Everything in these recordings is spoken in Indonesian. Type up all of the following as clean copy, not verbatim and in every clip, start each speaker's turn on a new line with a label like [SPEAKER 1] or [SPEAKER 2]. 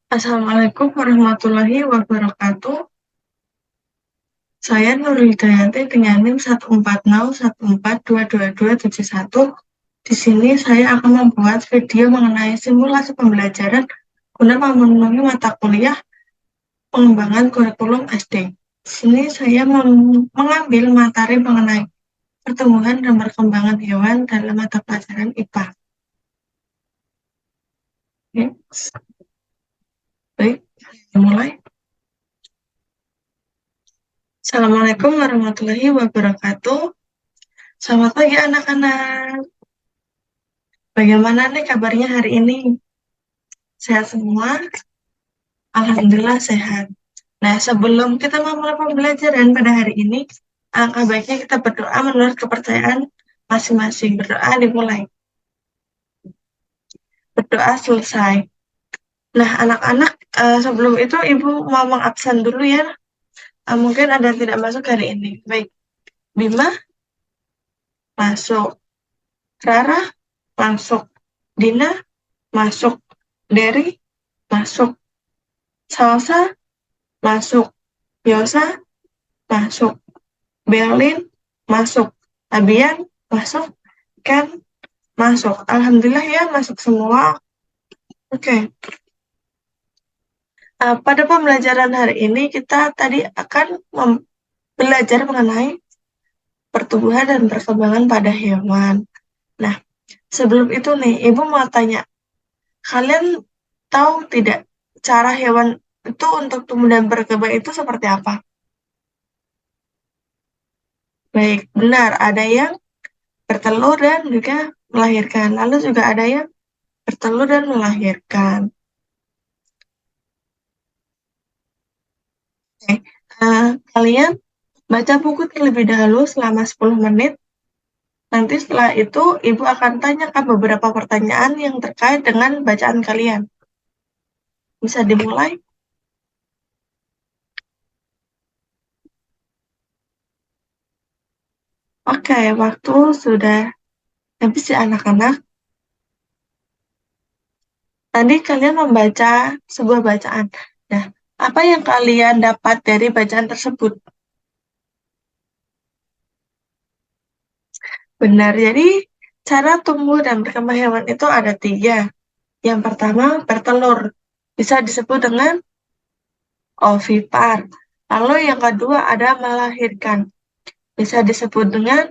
[SPEAKER 1] Assalamualaikum warahmatullahi wabarakatuh. Saya Nurul Hidayati dengan NIM 14014222271. Di sini saya akan membuat video mengenai simulasi pembelajaran guna memenuhi mata kuliah pengembangan kurikulum SD. Di sini saya mengambil materi mengenai pertumbuhan dan perkembangan hewan dalam mata pelajaran IPA. Oke, baik, mulai. Assalamualaikum warahmatullahi wabarakatuh. Selamat pagi anak-anak. Bagaimana nih kabarnya hari ini? Sehat semua? Alhamdulillah sehat. Nah, sebelum kita memulai pembelajaran pada hari ini, alangkah baiknya kita berdoa menurut kepercayaan masing-masing. Berdoa dimulai. Berdoa selesai. Nah, anak-anak, sebelum itu Ibu mau mengabsen dulu ya. Mungkin ada yang tidak masuk hari ini. Baik, Bima masuk. Rara masuk. Dina masuk. Derry masuk. Salsa masuk. Yosa masuk. Berlin masuk. Abian masuk. Kan masuk. Alhamdulillah ya masuk semua. Oke. Pada pembelajaran hari ini kita tadi akan belajar mengenai pertumbuhan dan perkembangan pada hewan. Nah, sebelum itu nih, Ibu mau tanya, kalian tahu tidak cara hewan itu untuk tumbuh dan berkembang itu seperti apa? Baik, benar. Ada yang bertelur dan juga melahirkan. Lalu juga ada yang bertelur dan melahirkan. Oke. Kalian baca buku terlebih dahulu selama 10 menit. Nanti setelah itu, Ibu akan tanyakan beberapa pertanyaan yang terkait dengan bacaan kalian. Bisa dimulai? Oke, waktu sudah habis ya anak-anak. Tadi kalian membaca sebuah bacaan. Nah, apa yang kalian dapat dari bacaan tersebut? Benar, jadi cara tumbuh dan berkembang hewan itu ada 3. Yang pertama, bertelur. Bisa disebut dengan ovipar. Lalu yang kedua ada melahirkan. Bisa disebut dengan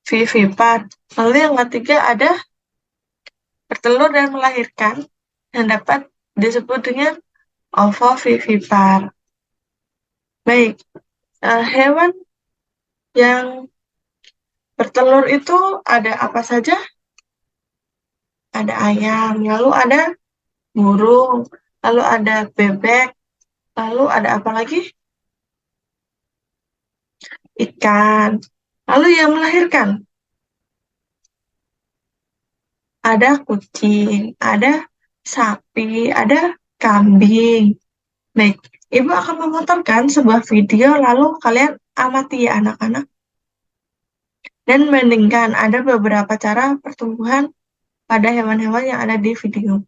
[SPEAKER 1] vivipar. Lalu yang ketiga ada bertelur dan melahirkan yang dapat disebut dengan ovovivipar. Baik, hewan yang bertelur itu ada apa saja? Ada ayam, lalu ada burung, lalu ada bebek, lalu ada apa lagi? Ikan. Lalu yang melahirkan, ada kucing, ada sapi, ada kambing. Baik, Ibu akan memutarkan sebuah video, lalu kalian amati ya anak-anak. Dan bandingkan ada beberapa cara pertumbuhan pada hewan-hewan yang ada di video.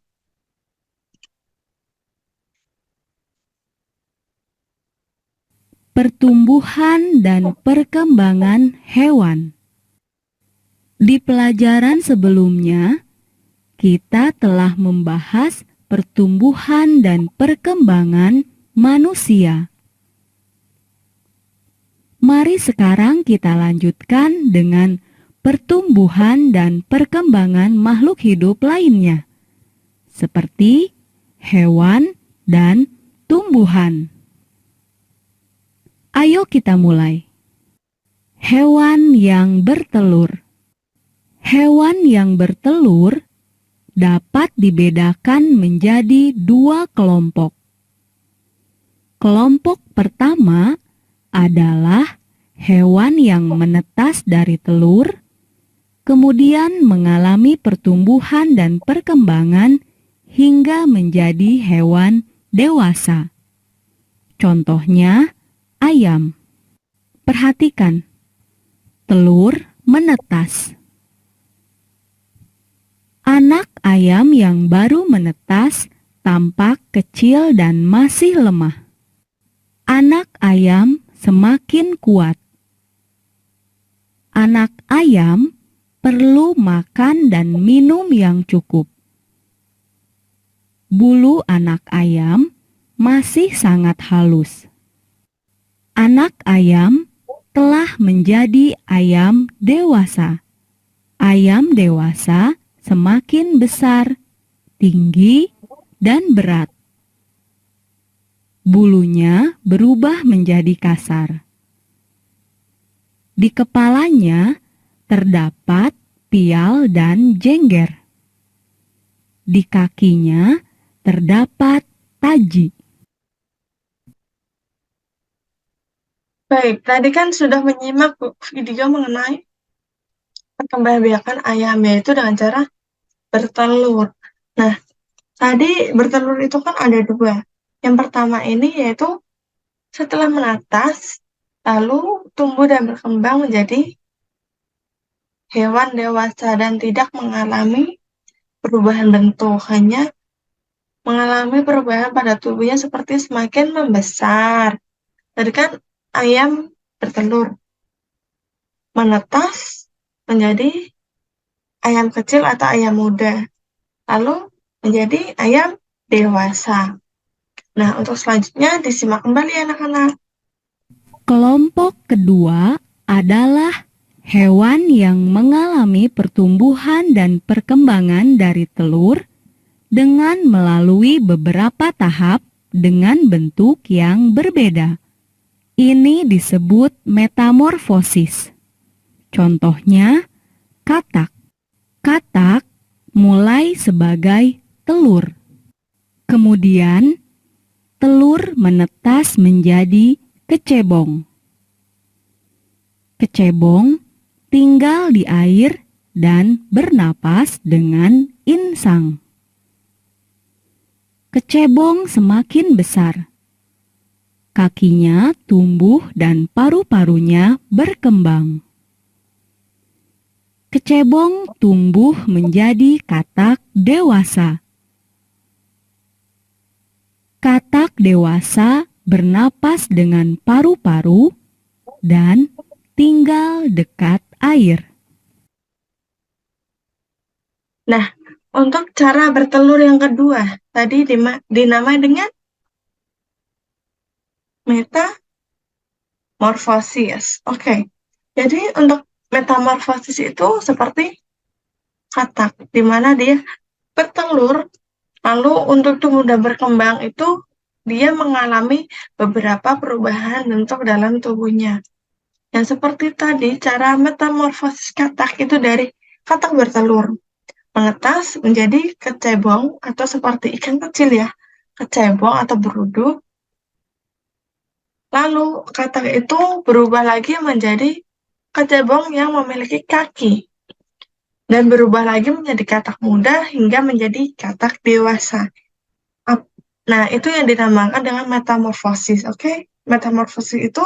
[SPEAKER 2] Pertumbuhan dan perkembangan hewan. Di pelajaran sebelumnya, kita telah membahas pertumbuhan dan perkembangan manusia. Mari sekarang kita lanjutkan dengan pertumbuhan dan perkembangan makhluk hidup lainnya, seperti hewan dan tumbuhan. Ayo kita mulai. Hewan yang bertelur. Hewan yang bertelur dapat dibedakan menjadi 2 kelompok. Kelompok pertama adalah hewan yang menetas dari telur, kemudian mengalami pertumbuhan dan perkembangan hingga menjadi hewan dewasa. Contohnya, ayam. Perhatikan, telur menetas. Anak ayam yang baru menetas tampak kecil dan masih lemah. Anak ayam semakin kuat. Anak ayam perlu makan dan minum yang cukup. Bulu anak ayam masih sangat halus. Anak ayam telah menjadi ayam dewasa. Ayam dewasa semakin besar, tinggi, dan berat. Bulunya berubah menjadi kasar. Di kepalanya terdapat pial dan jengger. Di kakinya terdapat taji.
[SPEAKER 1] Baik, tadi kan sudah menyimak video mengenai perkembangbiakan ayam, yaitu dengan cara bertelur. Nah, tadi bertelur itu kan ada dua. Yang pertama ini yaitu setelah menetas, lalu tumbuh dan berkembang menjadi hewan dewasa dan tidak mengalami perubahan bentuk, hanya mengalami perubahan pada tubuhnya seperti semakin membesar. Tadi kan ayam bertelur, menetas menjadi ayam kecil atau ayam muda, lalu menjadi ayam dewasa. Nah, untuk selanjutnya disimak kembali anak-anak.
[SPEAKER 2] Kelompok kedua adalah hewan yang mengalami pertumbuhan dan perkembangan dari telur dengan melalui beberapa tahap dengan bentuk yang berbeda. Ini disebut metamorfosis. Contohnya, katak. Katak mulai sebagai telur. Kemudian, telur menetas menjadi kecebong. Kecebong tinggal di air dan bernapas dengan insang. Kecebong semakin besar. Kakinya tumbuh dan paru-parunya berkembang. Kecebong tumbuh menjadi katak dewasa. Katak dewasa bernapas dengan paru-paru dan tinggal dekat air.
[SPEAKER 1] Nah, untuk cara bertelur yang kedua, tadi dinamai dengan metamorfosis. Oke. Jadi untuk metamorfosis itu seperti katak, di mana dia bertelur, lalu untuk tumbuh dan berkembang itu dia mengalami beberapa perubahan bentuk dalam tubuhnya. Yang seperti tadi, cara metamorfosis katak itu dari katak bertelur, menetas menjadi kecebong atau seperti ikan kecil ya, kecebong atau beruduk. Lalu katak itu berubah lagi menjadi kecebong yang memiliki kaki dan berubah lagi menjadi katak muda hingga menjadi katak dewasa. Nah, itu yang dinamakan dengan metamorfosis. Oke, metamorfosis itu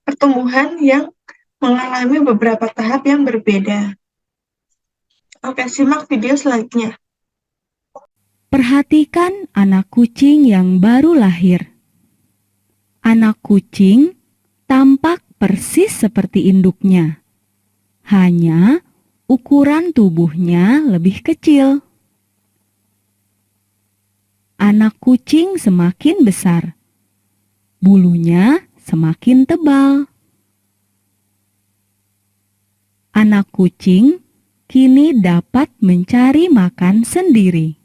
[SPEAKER 1] pertumbuhan yang mengalami beberapa tahap yang berbeda. Oke, simak video selanjutnya.
[SPEAKER 2] Perhatikan anak kucing yang baru lahir. Anak kucing tampak persis seperti induknya. Hanya ukuran tubuhnya lebih kecil. Anak kucing semakin besar. Bulunya semakin tebal. Anak kucing kini dapat mencari makan sendiri.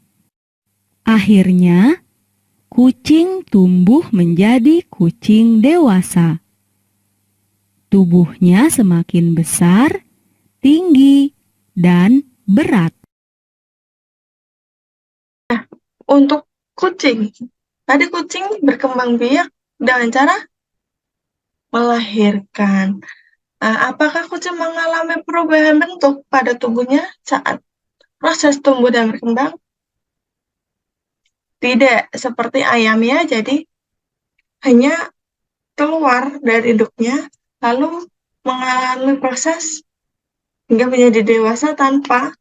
[SPEAKER 2] Akhirnya, kucing tumbuh menjadi kucing dewasa. Tubuhnya semakin besar, tinggi, dan berat.
[SPEAKER 1] Untuk kucing, tadi kucing berkembang biak dengan cara melahirkan. Nah, apakah kucing mengalami perubahan bentuk pada tubuhnya saat proses tumbuh dan berkembang? Tidak, seperti ayamnya, jadi hanya keluar dari induknya, lalu mengalami proses hingga menjadi dewasa tanpa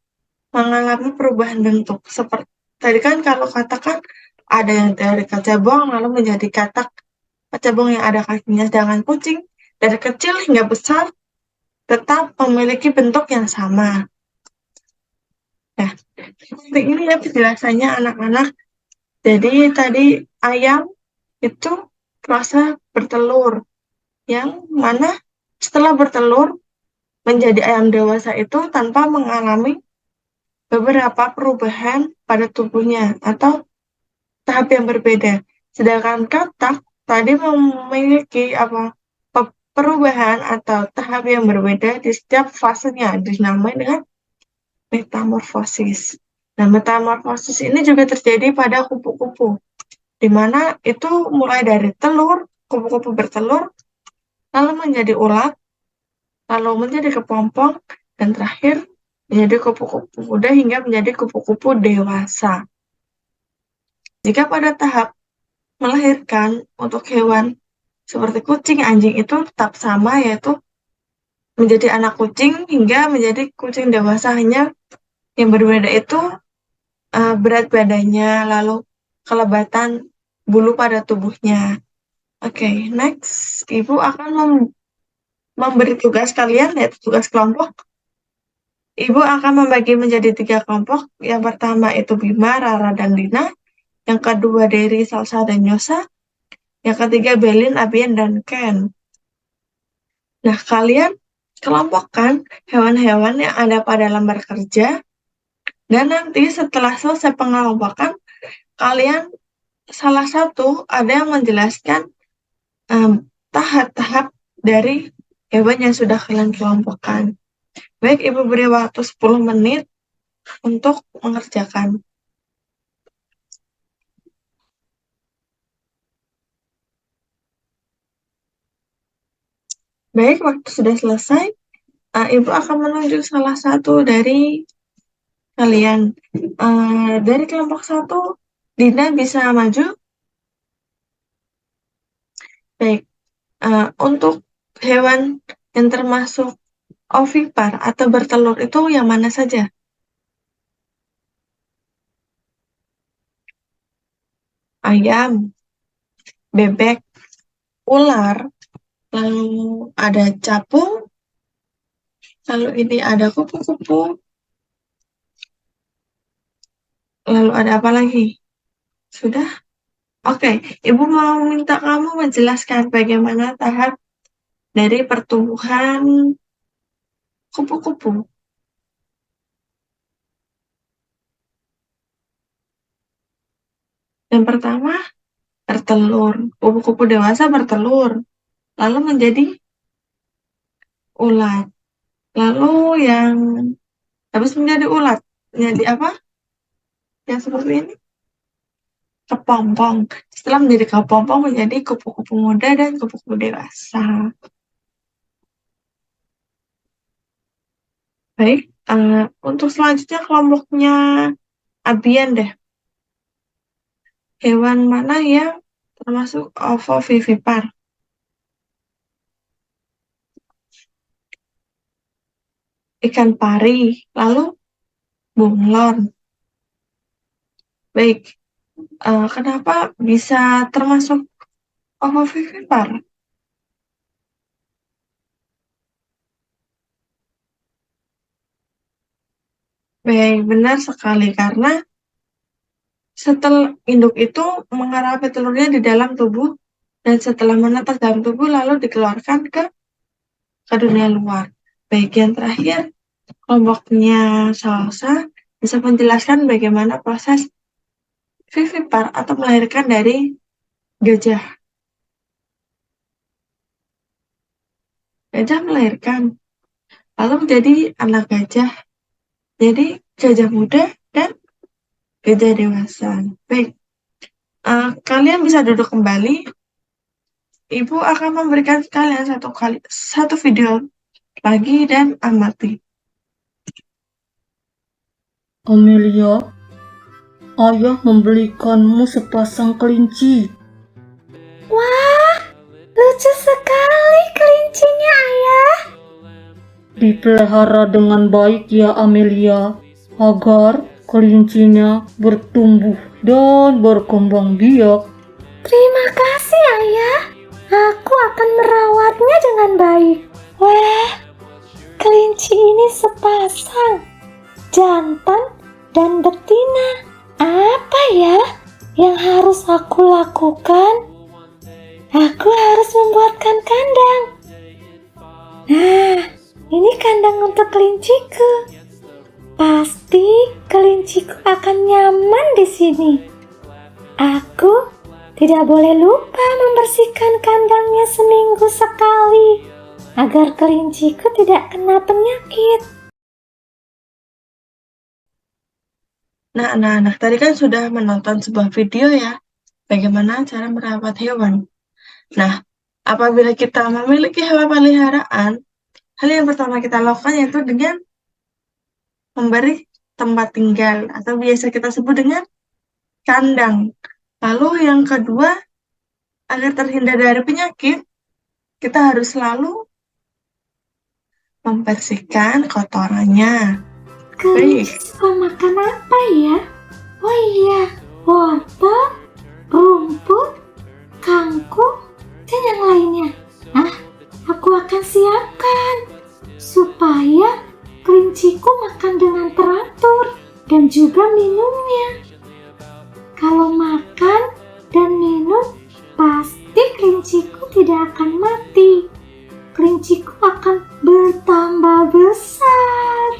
[SPEAKER 1] mengalami perubahan bentuk. Seperti Tadi kan kalau katakan ada yang dari kecebong lalu menjadi katak kecebong yang ada kakinya, sedangkan kucing dari kecil hingga besar tetap memiliki bentuk yang sama. Nah, seperti ini ya penjelasannya anak-anak. Jadi tadi ayam itu proses bertelur, yang mana setelah bertelur menjadi ayam dewasa itu tanpa mengalami beberapa perubahan pada tubuhnya atau tahap yang berbeda. Sedangkan katak tadi memiliki perubahan atau tahap yang berbeda di setiap fasenya, dinamai dengan metamorfosis. Nah, metamorfosis ini juga terjadi pada kupu-kupu, di mana itu mulai dari telur, kupu-kupu bertelur, lalu menjadi ulat, lalu menjadi kepompong, dan terakhir menjadi kupu-kupu muda hingga menjadi kupu-kupu dewasa. Jika pada tahap melahirkan untuk hewan seperti kucing, anjing itu tetap sama, yaitu menjadi anak kucing hingga menjadi kucing dewasa, hanya yang berbeda itu berat badannya, lalu kelebatan bulu pada tubuhnya. Oke, next. Ibu akan memberi tugas kalian, yaitu tugas kelompok. Ibu akan membagi menjadi 3 kelompok. Yang pertama itu Bima, Rara, dan Dina. Yang kedua Derry, Salsa, dan Yosa. Yang ketiga Belin, Abian, dan Ken. Nah, kalian kelompokkan hewan-hewan yang ada pada lembar kerja. Dan nanti setelah selesai pengelompokan, kalian salah satu ada yang menjelaskan tahap-tahap dari hewan yang sudah kalian kelompokkan. Baik, Ibu beri waktu 10 menit untuk mengerjakan. Baik, waktu sudah selesai. Ibu akan menunjuk salah satu dari kalian. Dari kelompok 1, Dina bisa maju. Baik, untuk hewan yang termasuk ovipar atau bertelur itu yang mana saja? Ayam, bebek, ular, lalu ada capung, lalu ini ada kupu-kupu, lalu ada apa lagi? Sudah? Oke, Ibu mau minta kamu menjelaskan bagaimana tahap dari pertumbuhan kupu-kupu. Yang pertama, bertelur. Kupu-kupu dewasa bertelur, lalu menjadi ulat. Lalu yang habis menjadi ulat, menjadi apa? Yang seperti ini? Kepompong. Setelah menjadi kepompong menjadi kupu-kupu muda dan kupu-kupu dewasa. Baik, untuk selanjutnya kelompoknya abian deh. Hewan mana yang termasuk ovovivipar? Ikan pari, lalu bunglon. Baik, kenapa bisa termasuk ovovivipar? Baik, benar sekali karena setelah induk itu mengarami telurnya di dalam tubuh dan setelah menetas dalam tubuh lalu dikeluarkan ke dunia luar. Baik, yang terakhir kelompoknya Salsa bisa menjelaskan bagaimana proses vivipar atau melahirkan dari gajah. Gajah melahirkan, lalu menjadi anak gajah, jadi gajah muda dan gajah dewasa. Baik, kalian bisa duduk kembali. Ibu akan memberikan kalian satu video lagi dan amati.
[SPEAKER 3] Amelia, ayah membelikanmu sepasang kelinci.
[SPEAKER 4] Wah, lucu sekali kelincinya, Ayah.
[SPEAKER 3] Dipelihara dengan baik ya Amelia, agar kelincinya bertumbuh dan berkembang biak.
[SPEAKER 4] Terima kasih, Ayah. Aku akan merawatnya dengan baik. Wah, kelinci ini sepasang, jantan dan betina. Apa ya yang harus aku lakukan? Aku harus membuatkan kandang. Nah, ini kandang untuk kelinciku. Pasti kelinciku akan nyaman di sini. Aku tidak boleh lupa membersihkan kandangnya seminggu sekali agar kelinciku tidak kena penyakit.
[SPEAKER 1] Nah, anak-anak tadi kan sudah menonton sebuah video ya, bagaimana cara merawat hewan. Nah, apabila kita memiliki hewan peliharaan, hal yang pertama kita lakukan yaitu dengan memberi tempat tinggal atau biasa kita sebut dengan kandang. Lalu yang kedua, agar terhindar dari penyakit, kita harus selalu membersihkan kotorannya.
[SPEAKER 4] Kelinci suka makan apa ya? Oh iya, wortel, rumput, kangkung, dan yang lainnya. Aku akan siapkan supaya kelinciku makan dengan teratur dan juga minumnya. Kalau makan dan minum, pasti kelinciku tidak akan mati. Kelinciku akan bertambah besar.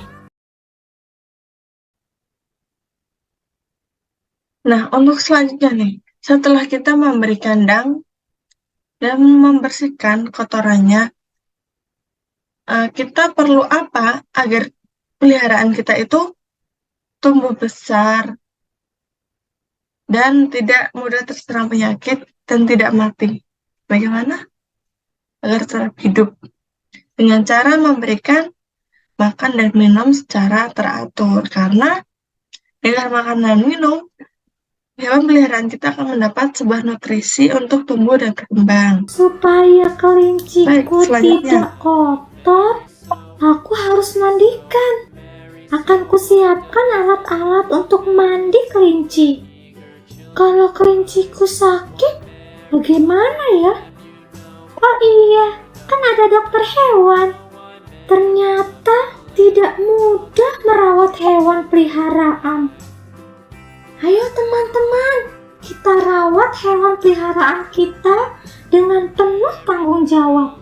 [SPEAKER 1] Nah, untuk selanjutnya nih, setelah kita memberi kandang dan membersihkan kotorannya, kita perlu apa agar peliharaan kita itu tumbuh besar dan tidak mudah terserang penyakit dan tidak mati. Bagaimana? Agar tetap hidup. Dengan cara memberikan makan dan minum secara teratur. Karena dengan makan dan minum, hewan peliharaan kita akan mendapat sebuah nutrisi untuk tumbuh dan berkembang.
[SPEAKER 4] Supaya
[SPEAKER 1] Baik,
[SPEAKER 4] kelinciku
[SPEAKER 1] selanjutnya.
[SPEAKER 4] tidak kotor, aku harus mandikan. Akan kusiapkan alat-alat untuk mandi kelinci. Kalau kelinciku sakit, bagaimana ya? Oh iya, kan ada dokter hewan. Ternyata tidak mudah merawat hewan peliharaan. Ayo teman-teman, kita rawat hewan peliharaan kita dengan penuh tanggung jawab.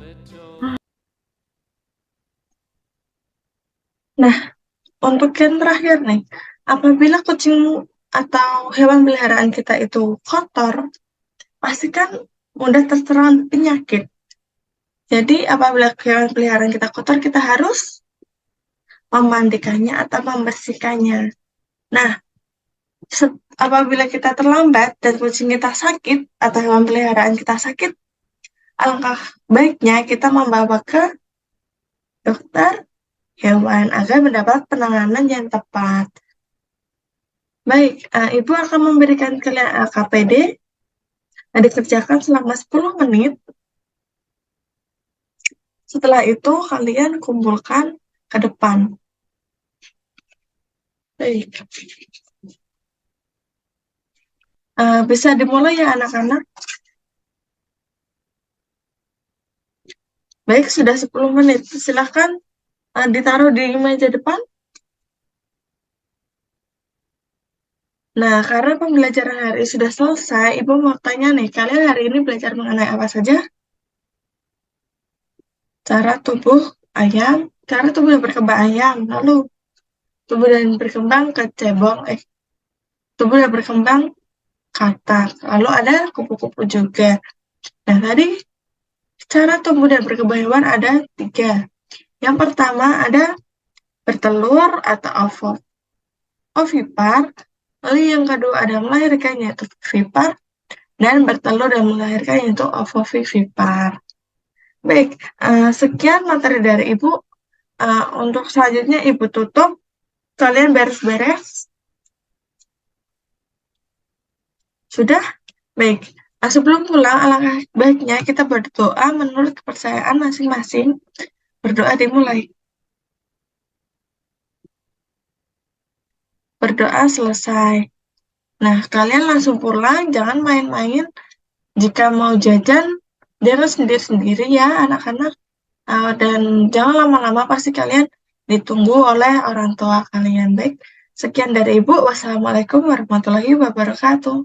[SPEAKER 1] Nah, untuk yang terakhir nih, apabila kucing atau hewan peliharaan kita itu kotor, pastikan mudah terserang penyakit. Jadi, apabila hewan peliharaan kita kotor, kita harus memandikannya atau membersihkannya. Nah, apabila kita terlambat dan kucing kita sakit atau hewan peliharaan kita sakit, alangkah baiknya kita membawa ke dokter hewan agar mendapat penanganan yang tepat. Baik, Ibu akan memberikan kalian KPD yang dikerjakan selama 10 menit. Setelah itu kalian kumpulkan ke depan. Baik. Bisa dimulai ya anak-anak. Baik, sudah 10 menit. Silahkan ditaruh di meja depan. Nah, karena pembelajaran hari ini sudah selesai, Ibu mau tanya nih, kalian hari ini belajar mengenai apa saja? Cara tubuh ayam, cara tubuh dan berkembang ayam, lalu tubuh dan berkembang kecebong, tubuh dan berkembang katak, lalu ada kupu-kupu juga. Nah, tadi cara tumbuh dan berkembang hewan ada 3. Yang pertama ada bertelur atau ovipar, lalu yang kedua ada melahirkan yaitu vivipar, dan bertelur dan melahirkan yaitu ovovivipar. Baik, sekian materi dari Ibu. Untuk selanjutnya Ibu tutup, kalian beres-beres. Sudah? Baik. Sebelum pulang, alangkah baiknya kita berdoa menurut kepercayaan masing-masing. Berdoa dimulai. berdoa selesai. Nah, kalian langsung pulang, jangan main-main. Jika mau jajan, jangan sendiri-sendiri ya anak-anak. Dan jangan lama-lama, pasti kalian ditunggu oleh orang tua kalian. Baik, sekian dari Ibu. Wassalamualaikum warahmatullahi wabarakatuh.